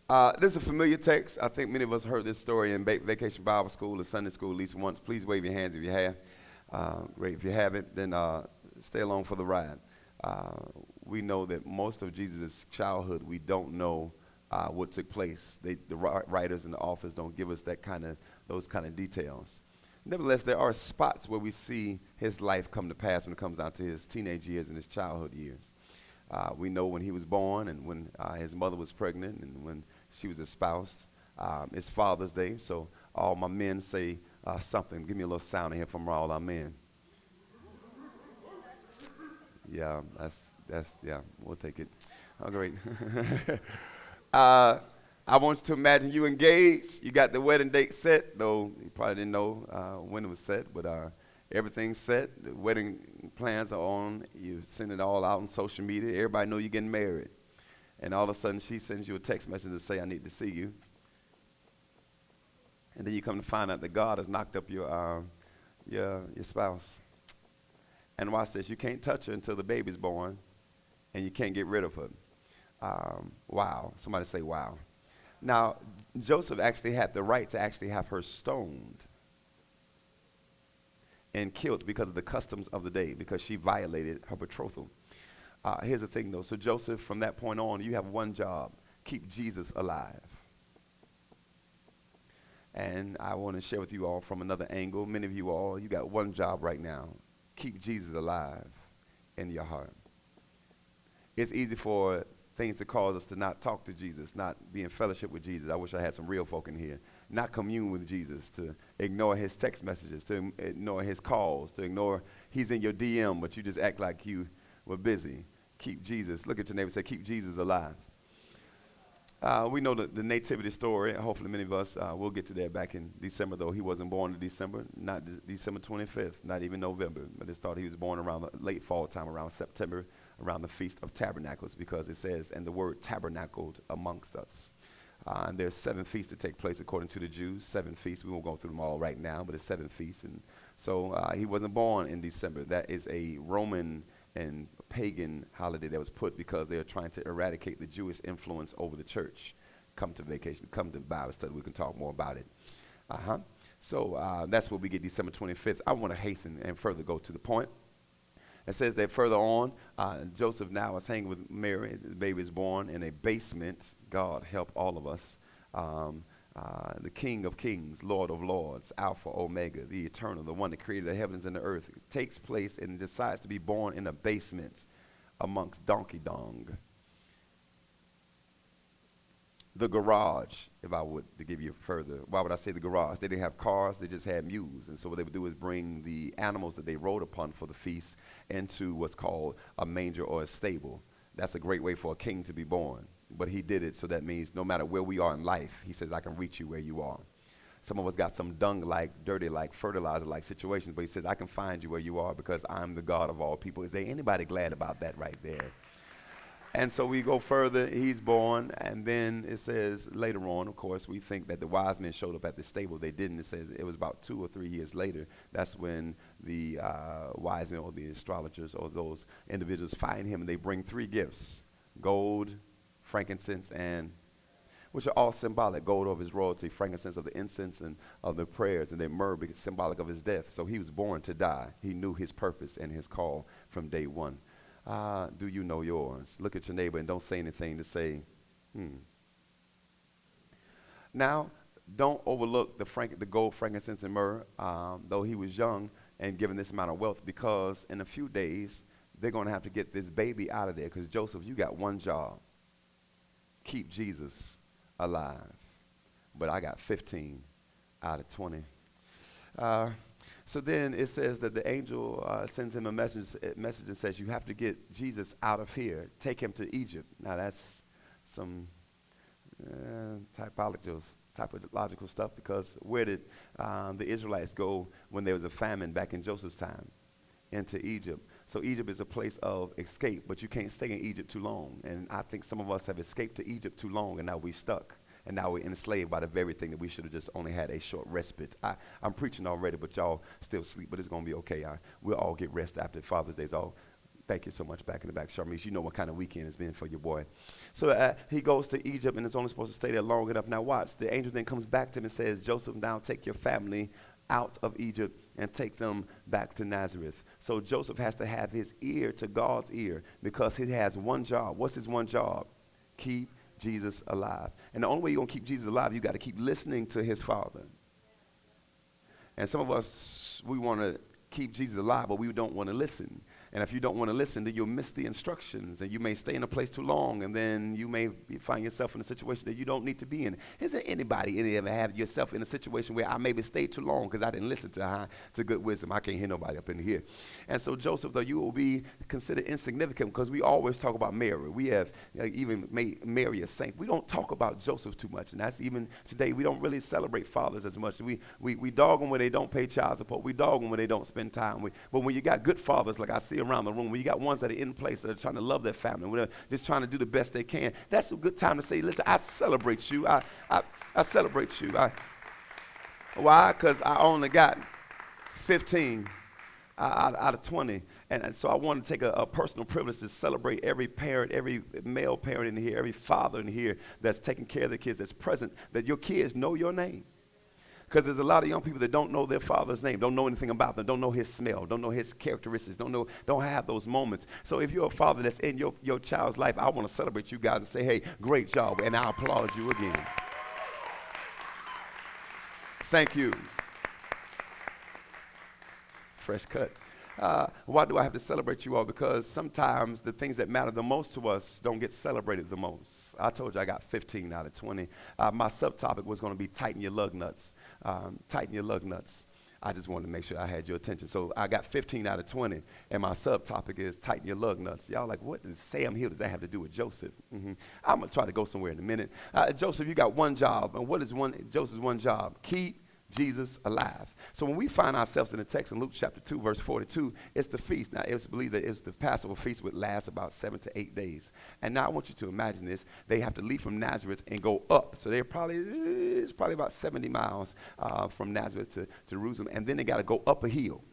This is a familiar text. I think many of us heard this story in Vacation Bible School or Sunday School at least once. Please wave your hands if you have. Great. If you haven't, then stay along for the ride. Uh, we know that most of Jesus' childhood, we don't know what took place. The writers in the office don't give us those kind of details. Nevertheless, there are spots where we see his life come to pass when it comes down to his teenage years and his childhood years. We know when he was born and when his mother was pregnant and when she was espoused. It's Father's Day, so all my men say something. Give me a little sound in here from all our men. Yeah, yeah, we'll take it. Oh, great. I want you to imagine you engaged. You got the wedding date set, though you probably didn't know when it was set, but everything's set. The wedding plans are on. You send it all out on social media. Everybody know you're getting married. And all of a sudden, she sends you a text message to say, I need to see you. And then you come to find out that God has knocked up your spouse. And watch this, you can't touch her until the baby's born, and you can't get rid of her. Wow. Somebody say, wow. Now, Joseph actually had the right to actually have her stoned and killed because of the customs of the day, because she violated her betrothal. Here's the thing, though. So Joseph, from that point on, you have one job: keep Jesus alive. And I want to share with you all from another angle. Many of you all, you got one job right now: keep Jesus alive in your heart. It's easy for things to cause us to not talk to Jesus, not be in fellowship with Jesus. I wish I had some real folk in here. Not commune with Jesus, to ignore his text messages, to ignore his calls, to ignore he's in your DM, but you just act like you were busy. Keep Jesus. Look at your neighbor and say, keep Jesus alive. We know the nativity story. Hopefully many of us will get to that back in December, though he wasn't born in December, not December 25th, not even November. But it's thought he was born around the late fall time, around September, around the Feast of Tabernacles, because it says, and the word tabernacled amongst us. And there's 7 feasts that take place according to the Jews. 7 feasts. We won't go through them all right now, but it's 7 feasts. And so he wasn't born in December. That is a Roman and pagan holiday that was put because they are trying to eradicate the Jewish influence over the church. Come to vacation, come to Bible study. We can talk more about it. So that's where we get December 25th. I want to hasten and further go to the point. It says that further on, Joseph now is hanging with Mary. The baby is born in a basement. God help all of us. The King of Kings, Lord of Lords, Alpha, Omega, the Eternal, the one that created the heavens and the earth, takes place and decides to be born in a basement amongst donkey dung. The garage, if I would to give you further. Why would I say the garage? They didn't have cars, they just had mules. And so what they would do is bring the animals that they rode upon for the feast into what's called a manger or a stable. That's a great way for a king to be born. But he did it, so that means no matter where we are in life, he says, I can reach you where you are. Some of us got some dung-like, dirty-like, fertilizer-like situations, but he says, I can find you where you are because I'm the God of all people. Is there anybody glad about that right there? And so we go further, he's born, and then it says later on, of course, we think that the wise men showed up at the stable. They didn't. It says it was about 2 or 3 years later. That's when the wise men or the astrologers or those individuals find him, and they bring 3 gifts: gold, frankincense, and which are all symbolic. Gold of his royalty, frankincense of the incense and of the prayers, and then myrrh because symbolic of his death. So he was born to die. He knew his purpose and his call from day one. Do you know yours? Look at your neighbor and don't say anything to say, Now, don't overlook the gold, frankincense, and myrrh, though he was young and given this amount of wealth, because in a few days, they're going to have to get this baby out of there, because Joseph, you got one job: keep Jesus alive. But I got 15 out of 20. So then it says that the angel sends him a message and says, you have to get Jesus out of here. Take him to Egypt. Now that's some typological stuff, because where did the Israelites go when there was a famine back in Joseph's time? Into Egypt. So Egypt is a place of escape, but you can't stay in Egypt too long. And I think some of us have escaped to Egypt too long, and now we're stuck. And now we're enslaved by the very thing that we should have just only had a short respite. I'm preaching already, but y'all still sleep, but it's going to be okay. We'll all get rest after Father's Day. Thank you so much back in the back, Charmise. You know what kind of weekend it's been for your boy. So he goes to Egypt and is only supposed to stay there long enough. Now watch, the angel then comes back to him and says, Joseph, now take your family out of Egypt and take them back to Nazareth. So Joseph has to have his ear to God's ear because he has one job. What's his one job? Keep Jesus alive. And the only way you're going to keep Jesus alive, you got to keep listening to his Father. And some of us, we want to keep Jesus alive, but we don't want to listen. And if you don't want to listen, then you'll miss the instructions, and you may stay in a place too long, and then you may find yourself in a situation that you don't need to be in. Is there anybody ever have yourself in a situation where I maybe stayed too long because I didn't listen to good wisdom? I can't hear nobody up in here. And so Joseph, though, you will be considered insignificant because we always talk about Mary. We have even made Mary a saint. We don't talk about Joseph too much, and that's even today. We don't really celebrate fathers as much. We dog them when they don't pay child support. We dog them when they don't spend time. But when you got good fathers, like I see around the room, when you got ones that are in place that are trying to love their family, when they're just trying to do the best they can, that's a good time to say, listen, I celebrate you. I celebrate you. Why? Because I only got 15 out of 20. And so I want to take a personal privilege to celebrate every parent, every male parent in here, every father in here that's taking care of their kids, that's present, that your kids know your name. Because there's a lot of young people that don't know their father's name, don't know anything about them, don't know his smell, don't know his characteristics, don't have those moments. So if you're a father that's in your child's life, I want to celebrate you guys and say, hey, great job, and I applaud you again. Thank you. Fresh cut. Why do I have to celebrate you all? Because sometimes the things that matter the most to us don't get celebrated the most. I told you I got 15 out of 20. My subtopic was going to be tighten your lug nuts. Tighten your lug nuts. I just wanted to make sure I had your attention. So I got 15 out of 20, and my subtopic is tighten your lug nuts. Y'all like, what in Sam Hill does that have to do with Joseph? I'm going to try to go somewhere in a minute. Joseph, you got one job. And what is Joseph's one job? Keep Jesus alive. So when we find ourselves in the text in Luke chapter 2, verse 42, it's the feast. Now, it's believed that the Passover feast would last about 7 to 8 days. And now I want you to imagine this. They have to leave from Nazareth and go up. So it's probably about 70 miles from Nazareth to Jerusalem. And then they got to go up a hill.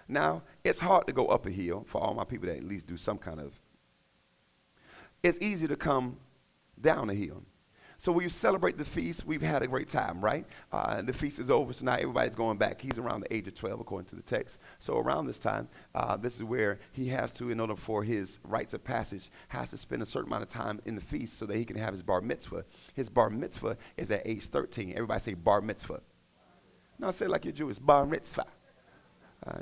Now, it's hard to go up a hill for all my people that at least do some kind of. It's easier to come down a hill. So when you celebrate the feast, we've had a great time, right? And the feast is over, so now everybody's going back. He's around the age of 12, according to the text. So around this time, this is where he has to, in order for his rites of passage, has to spend a certain amount of time in the feast so that he can have his bar mitzvah. His bar mitzvah is at age 13. Everybody say bar mitzvah. No, say it like you're Jewish, bar mitzvah.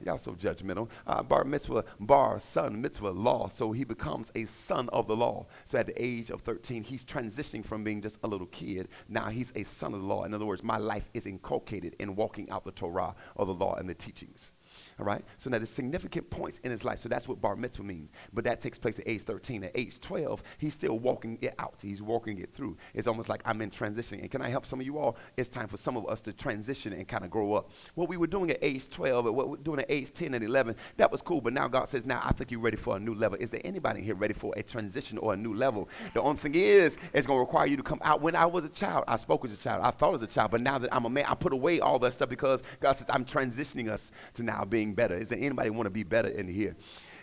Y'all so judgmental. Bar mitzvah, bar, son, mitzvah, law. So he becomes a son of the law. So at the age of 13, he's transitioning from being just a little kid. Now he's a son of the law. In other words, my life is inculcated in walking out the Torah or the law and the teachings. All right? So now there's significant points in his life. So that's what bar mitzvah means. But that takes place at age 13. At age 12, he's still walking it out. He's walking it through. It's almost like I'm in transition. And can I help some of you all? It's time for some of us to transition and kind of grow up. What we were doing at age 12 and what we're doing at age 10 and 11, that was cool. But now God says, now I think you're ready for a new level. Is there anybody here ready for a transition or a new level? The only thing is, it's going to require you to come out. When I was a child, I spoke as a child. I thought as a child. But now that I'm a man, I put away all that stuff because God says, I'm transitioning us to now being better. Is there anybody want to be better in here?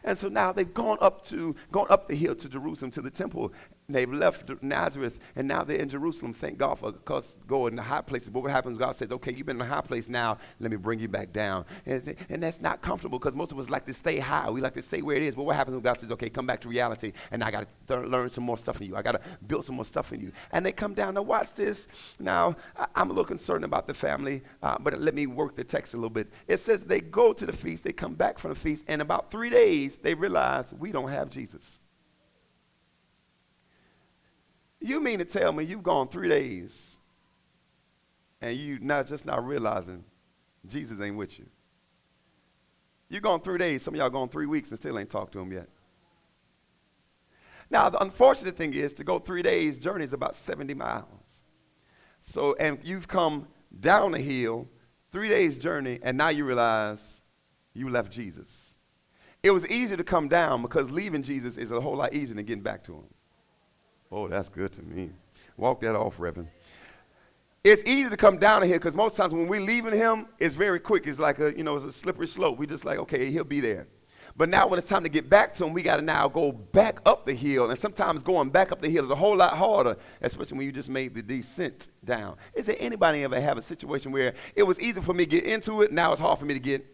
And so now they've gone up the hill to Jerusalem, to the temple. And they've left Nazareth, and now they're in Jerusalem. Thank God for going to high places. But what happens, God says, okay, you've been in a high place now. Let me bring you back down. And that's not comfortable because most of us like to stay high. We like to stay where it is. But what happens when God says, okay, come back to reality, and I got to learn some more stuff in you. I got to build some more stuff in you. And they come down. Now watch this. Now, I'm a little concerned about the family, but let me work the text a little bit. It says they go to the feast. They come back from the feast, and about 3 days, they realize we don't have Jesus. You mean to tell me you've gone 3 days and you not realizing Jesus ain't with you? You've gone 3 days. Some of y'all gone 3 weeks and still ain't talked to him yet. Now, the unfortunate thing is to go 3 days journey is about 70 miles. So, and you've come down a hill, 3 days journey, and now you realize you left Jesus. It was easier to come down because leaving Jesus is a whole lot easier than getting back to him. Oh, that's good to me. Walk that off, Reverend. It's easy to come down here because most times when we're leaving him, it's very quick. It's like it's a slippery slope. We just like, okay, he'll be there. But now when it's time to get back to him, we got to now go back up the hill. And sometimes going back up the hill is a whole lot harder, especially when you just made the descent down. Is there anybody ever have a situation where it was easy for me to get into it, now it's hard for me to get,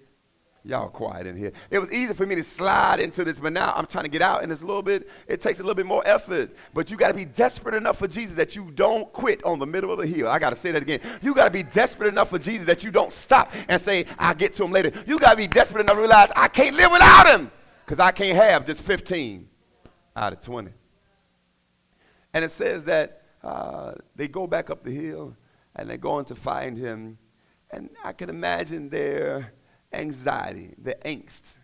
y'all quiet in here. It was easy for me to slide into this, but now I'm trying to get out, and it takes a little bit more effort. But you got to be desperate enough for Jesus that you don't quit on the middle of the hill. I got to say that again. You got to be desperate enough for Jesus that you don't stop and say, I'll get to him later. You got to be desperate enough to realize I can't live without him, because I can't have just 15 out of 20. And it says that they go back up the hill, and they're going to find him. And I can imagine their anxiety, the angst.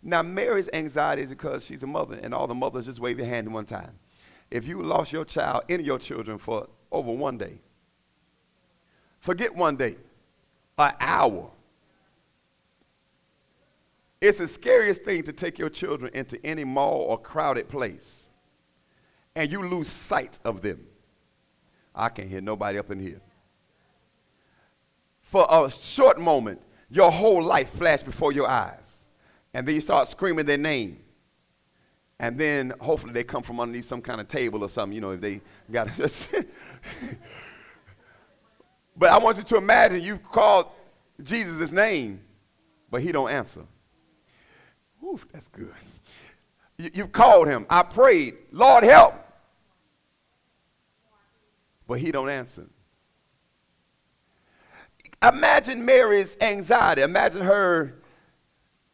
Now, Mary's anxiety is because she's a mother, and all the mothers just wave your hand at one time. If you lost your child, any of your children, for over one day, forget one day, an hour. It's the scariest thing to take your children into any mall or crowded place, and you lose sight of them. I can't hear nobody up in here. For a short moment, your whole life flashed before your eyes. And then you start screaming their name. And then hopefully they come from underneath some kind of table or something, if they got it. But I want you to imagine you've called Jesus' name, but he don't answer. Whew, that's good. You've called him. I prayed, Lord, help. But he don't answer. Imagine Mary's anxiety. Imagine her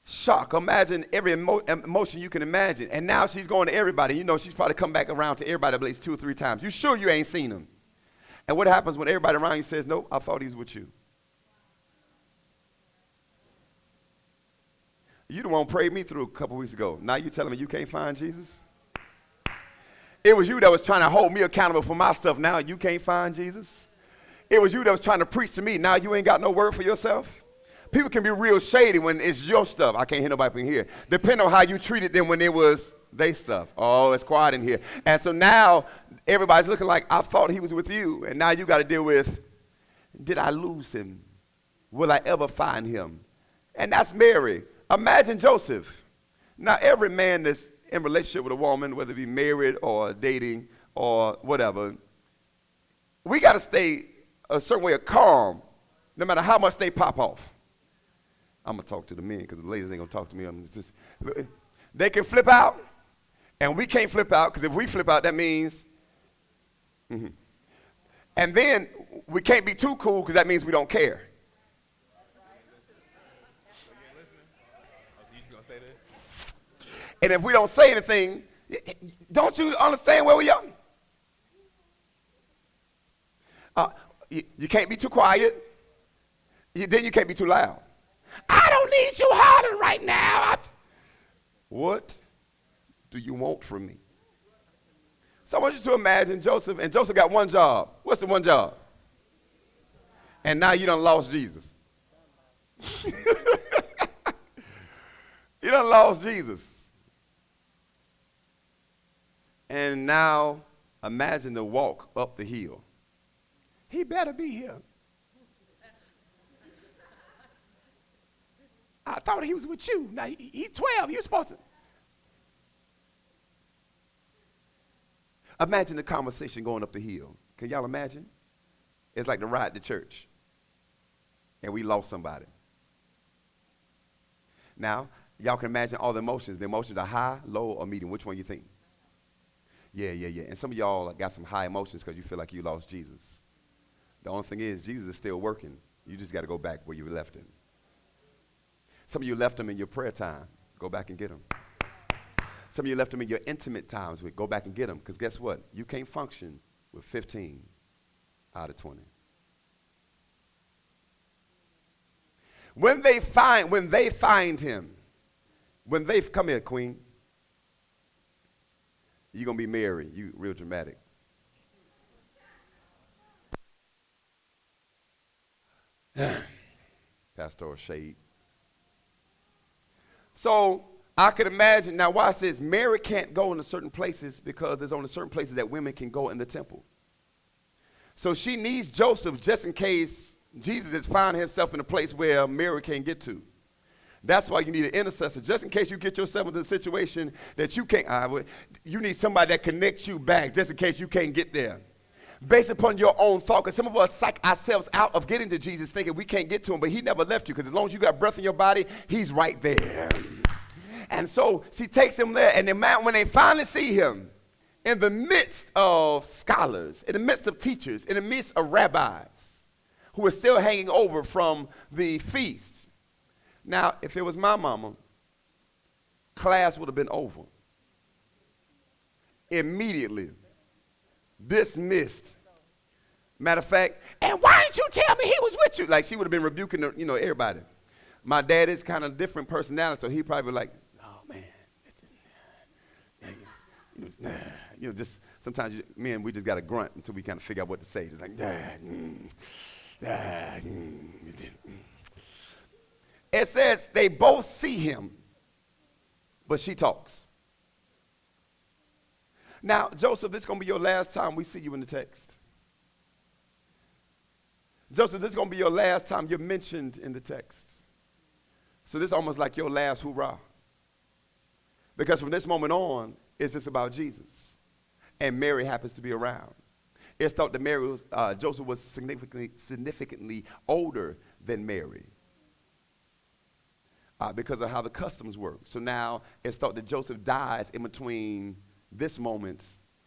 shock. Imagine every emotion you can imagine. And now she's going to everybody. She's probably come back around to everybody at least 2 or 3 times. You sure you ain't seen him? And what happens when everybody around you says, no, I thought he was with you? You the one prayed me through a couple weeks ago. Now you telling me you can't find Jesus? It was you that was trying to hold me accountable for my stuff. Now you can't find Jesus? It was you that was trying to preach to me. Now you ain't got no word for yourself? People can be real shady when it's your stuff. I can't hear nobody from here. Depending on how you treated them when it was their stuff. Oh, it's quiet in here. And so now everybody's looking like, I thought he was with you. And now you got to deal with, did I lose him? Will I ever find him? And that's Mary. Imagine Joseph. Now every man that's in relationship with a woman, whether it be married or dating or whatever, we got to stay a certain way of calm, no matter how much they pop off. I'm going to talk to the men because the ladies ain't going to talk to me. They can flip out, and we can't flip out, because if we flip out, that means, And then we can't be too cool, because that means we don't care. And if we don't say anything, don't you understand where we are? You can't be too quiet. Then you can't be too loud. I don't need you hollering right now. What do you want from me? So I want you to imagine Joseph, and Joseph got one job. What's the one job? And now you done lost Jesus. You done lost Jesus. And now imagine the walk up the hill. He better be here. I thought he was with you. Now he's 12. You're supposed to. Imagine the conversation going up the hill. Can y'all imagine? It's like the ride to church. And we lost somebody. Now, y'all can imagine all the emotions. The emotions are high, low, or medium. Which one you think? Yeah. And some of y'all got some high emotions because you feel like you lost Jesus. The only thing is, Jesus is still working. You just got to go back where you left him. Some of you left him in your prayer time. Go back and get him. Some of you left him in your intimate times. Go back and get him. Because guess what? You can't function with 15 out of 20. When they find him, come here, Queen. You're going to be Mary. You real dramatic. Pastoral shade. So I could imagine, now watch this, Mary can't go into certain places because there's only certain places that women can go in the temple. So she needs Joseph just in case Jesus has found himself in a place where Mary can't get to. That's why you need an intercessor, just in case you get yourself into a situation that you can't. You need somebody that connects you back, just in case you can't get there. Based upon your own thought, because some of us psych ourselves out of getting to Jesus thinking we can't get to him, but he never left you, because as long as you got breath in your body, he's right there. And so she takes him there, and when they finally see him, in the midst of scholars, in the midst of teachers, in the midst of rabbis, who are still hanging over from the feast. Now, if it was my mama, class would have been over. Immediately. Dismissed. Matter of fact, and why didn't you tell me he was with you? Like, she would have been rebuking, everybody. My dad is kind of different personality, so he probably like, oh, man. Just sometimes we just got to grunt until we kind of figure out what to say. Just like, It says they both see him, but she talks. Now, Joseph, this is going to be your last time we see you in the text. Joseph, this is going to be your last time you're mentioned in the text. So this is almost like your last hoorah. Because from this moment on, it's just about Jesus. And Mary happens to be around. It's thought that Joseph was significantly older than Mary. Because of how the customs work. So now it's thought that Joseph dies in between this moment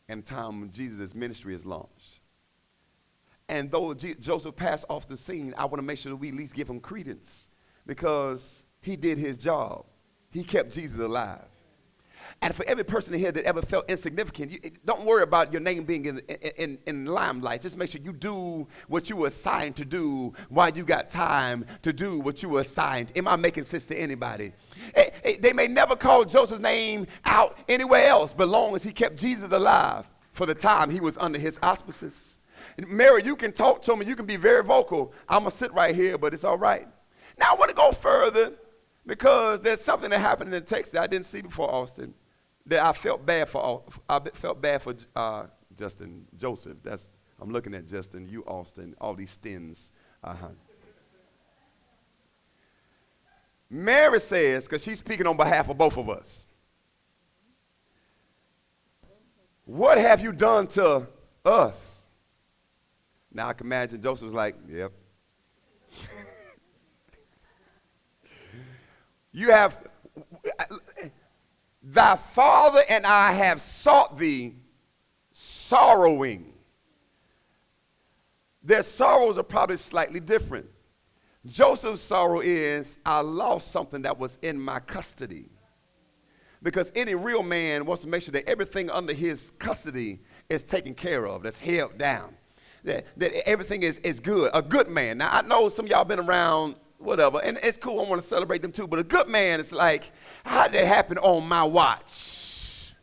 and the time when Jesus' ministry is launched. And though Joseph passed off the scene, I want to make sure that we at least give him credence, because he did his job. He kept Jesus alive. And for every person in here that ever felt insignificant, don't worry about your name being in limelight. Just make sure you do what you were assigned to do while you got time to do what you were assigned. Am I making sense to anybody? They may never call Joseph's name out anywhere else, but long as he kept Jesus alive for the time he was under his auspices. And Mary, you can talk to me. You can be very vocal. I'm going to sit right here, but it's all right. Now I want to go further, because there's something that happened in the text that I didn't see before, Austin, that I felt bad for. Justin, Joseph. I'm looking at Justin, you, Austin, all these stins. Mary says, because she's speaking on behalf of both of us, what have you done to us? Now I can imagine Joseph was like, yep. You have, thy father and I have sought thee sorrowing. Their sorrows are probably slightly different. Joseph's sorrow is, I lost something that was in my custody. Because any real man wants to make sure that everything under his custody is taken care of, that's held down, that everything is good. A good man. Now, I know some of y'all been around, whatever, and it's cool, I want to celebrate them too, but a good man is like, how did that happen on my watch?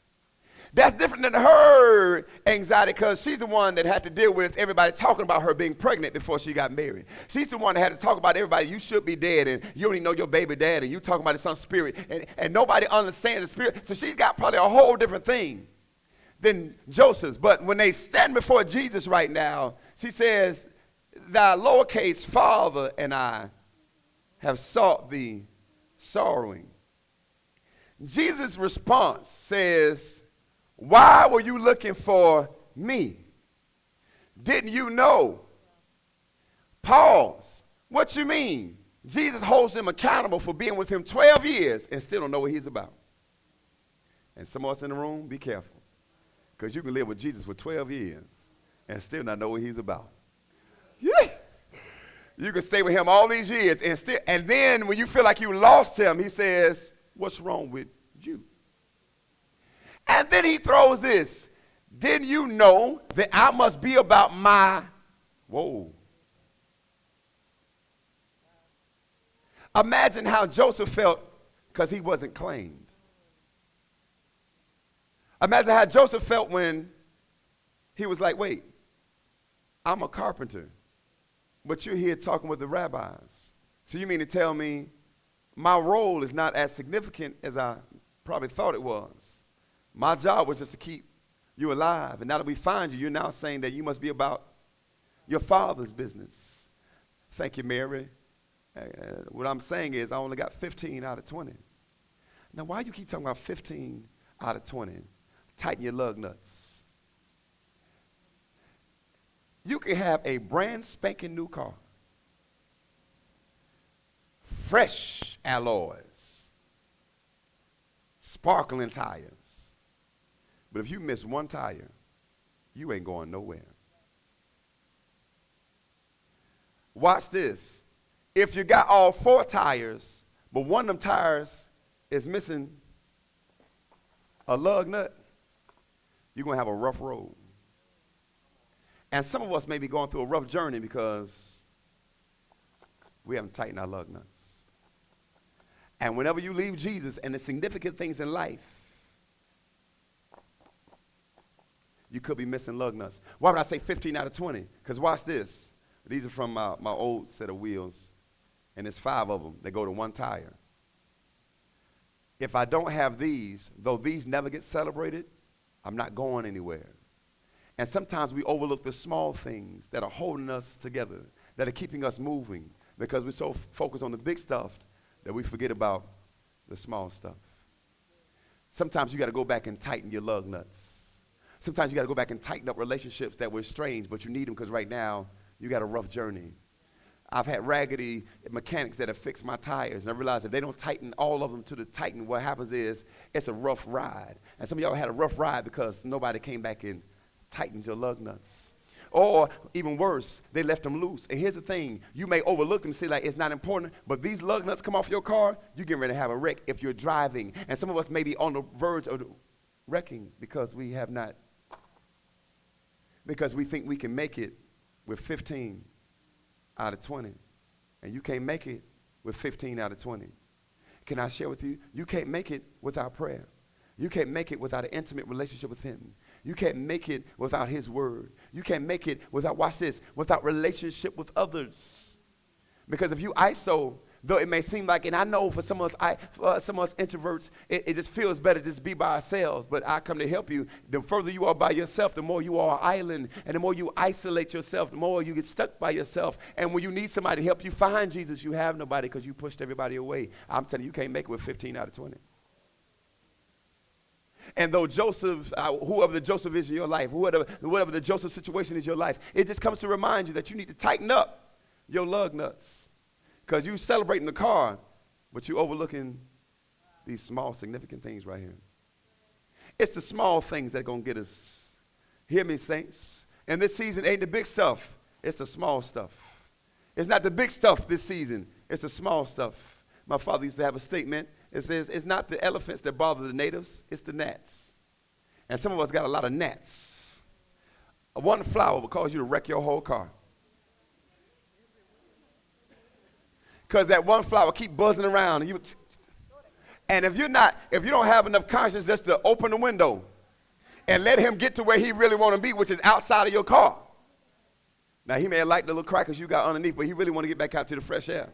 That's different than her anxiety, because she's the one that had to deal with everybody talking about her being pregnant before she got married. She's the one that had to talk about everybody, you should be dead, and you don't even know your baby dad, and you talking about some spirit, and nobody understands the spirit. So she's got probably a whole different thing than Joseph's. But when they stand before Jesus right now, she says, thy lowercase father and I have sought thee sorrowing. Jesus' response says, why were you looking for me? Didn't you know? Pause. What you mean? Jesus holds him accountable for being with him 12 years and still don't know what he's about. And some of us in the room, be careful, because you can live with Jesus for 12 years and still not know what he's about. Yeah. You can stay with him all these years and then when you feel like you lost him, he says, what's wrong with you? And then he throws this, didn't you know that I must be about my, whoa. Imagine how Joseph felt because he wasn't claimed. Imagine how Joseph felt when he was like, wait, I'm a carpenter. But you're here talking with the rabbis. So you mean to tell me my role is not as significant as I probably thought it was? My job was just to keep you alive. And now that we find you, you're now saying that you must be about your father's business. Thank you, Mary. What I'm saying is I only got 15 out of 20. Now, why you keep talking about 15 out of 20? Tighten your lug nuts. You can have a brand spanking new car. Fresh alloys. Sparkling tires. But if you miss one tire, you ain't going nowhere. Watch this. If you got all 4 tires, but one of them tires is missing a lug nut, you're going to have a rough road. And some of us may be going through a rough journey because we haven't tightened our lug nuts. And whenever you leave Jesus and the significant things in life, you could be missing lug nuts. Why would I say 15 out of 20? Because watch this. These are from my old set of wheels, and there's 5 of them. They go to 1 tire. If I don't have these, though these never get celebrated, I'm not going anywhere. And sometimes we overlook the small things that are holding us together, that are keeping us moving, because we're so focused on the big stuff that we forget about the small stuff. Sometimes you got to go back and tighten your lug nuts. Sometimes you got to go back and tighten up relationships that were strange, but you need them because right now you got a rough journey. I've had raggedy mechanics that have fixed my tires, and I realized if they don't tighten all of them to the tighten, what happens is it's a rough ride. And some of y'all had a rough ride because nobody came back and tightened your lug nuts. Or even worse, they left them loose. And here's the thing, you may overlook them and say like it's not important, but these lug nuts come off your car, you're getting ready to have a wreck if you're driving. And some of us may be on the verge of wrecking because we have not, because we think we can make it with 15 out of 20. And you can't make it with 15 out of 20. Can I share with you? You can't make it without prayer. You can't make it without an intimate relationship with him. You can't make it without his word. You can't make it without, watch this, without relationship with others. Because if you ISO, though it may seem like, and I know for some of us introverts, it just feels better to just be by ourselves. But I come to help you. The further you are by yourself, the more you are an island. And the more you isolate yourself, the more you get stuck by yourself. And when you need somebody to help you find Jesus, you have nobody because you pushed everybody away. I'm telling you, you can't make it with 15 out of 20. And though Joseph, whoever the Joseph is in your life, whatever the Joseph situation is in your life, it just comes to remind you that you need to tighten up your lug nuts. Because you celebrating the car, but you overlooking these small, significant things right here. It's the small things that going to get us. Hear me, saints. And this season ain't the big stuff. It's the small stuff. It's not the big stuff this season. It's the small stuff. My father used to have a statement. It says, it's not the elephants that bother the natives, it's the gnats. And some of us got a lot of gnats. One flower will cause you to wreck your whole car. Because that one flower keep buzzing around. And if you don't have enough conscience just to open the window and let him get to where he really want to be, which is outside of your car. Now, he may have liked the little crackers you got underneath, but he really want to get back out to the fresh air.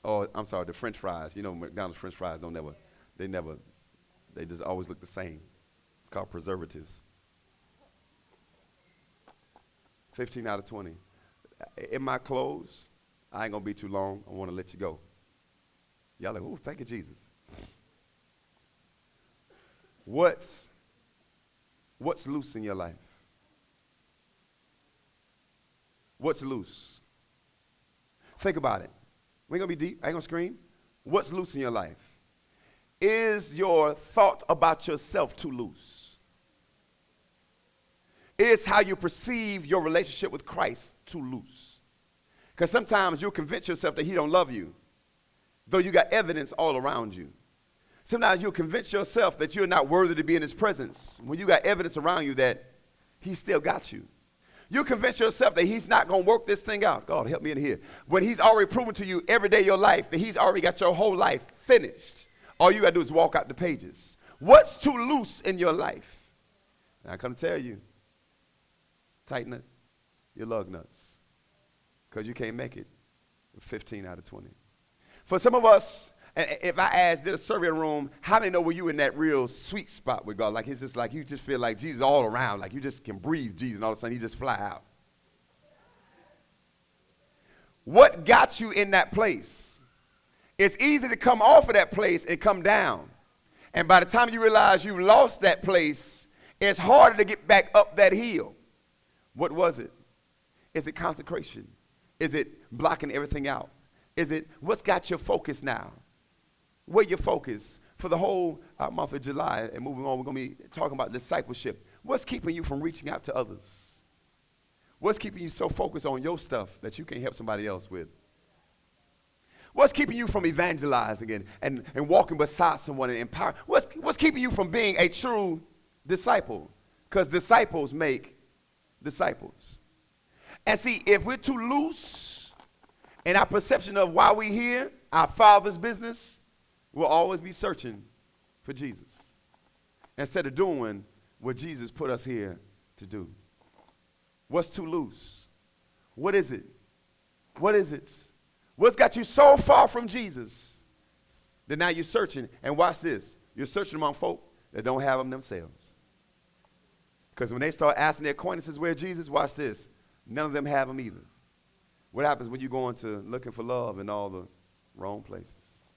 Oh, I'm sorry, the French fries. You know, McDonald's French fries they just always look the same. It's called preservatives. 15 out of 20. In my clothes, I ain't going to be too long. I want to let you go. Y'all like, oh, thank you, Jesus. What's loose in your life? What's loose? Think about it. We ain't going to be deep. I ain't going to scream. What's loose in your life? Is your thought about yourself too loose? Is how you perceive your relationship with Christ too loose? Because sometimes you'll convince yourself that he don't love you, though you got evidence all around you. Sometimes you'll convince yourself that you're not worthy to be in his presence when you got evidence around you that he still got you. You convince yourself that he's not going to work this thing out. God, help me in here. When he's already proven to you every day of your life that he's already got your whole life finished. All you got to do is walk out the pages. What's too loose in your life? And I come to tell you, tighten it, your lug nuts. Because you can't make it with 15 out of 20. For some of us, if I did a survey in the room, how many know were you in that real sweet spot with God? Like it's just like you just feel like Jesus all around. Like you just can breathe Jesus and all of a sudden he just fly out. what got you in that place. It's easy to come off of that place and come down. And by the time you realize you lost that place, it's harder to get back up that hill. What was it? Is it consecration? Is it blocking everything out? Is it what's got your focus now? Where your focus? For the whole month of July and moving on, we're going to be talking about discipleship. What's keeping you from reaching out to others? What's keeping you so focused on your stuff that you can't help somebody else with? What's keeping you from evangelizing and walking beside someone and empowering? What's keeping you from being a true disciple? Because disciples make disciples. And see, if we're too loose in our perception of why we're here, our Father's business, we'll always be searching for Jesus instead of doing what Jesus put us here to do. What's too loose? What is it? What is it? What's got you so far from Jesus that now you're searching? And watch this. You're searching among folk that don't have them themselves. Because when they start asking their acquaintances where Jesus, watch this. None of them have them either. What happens when you go into looking for love in all the wrong places?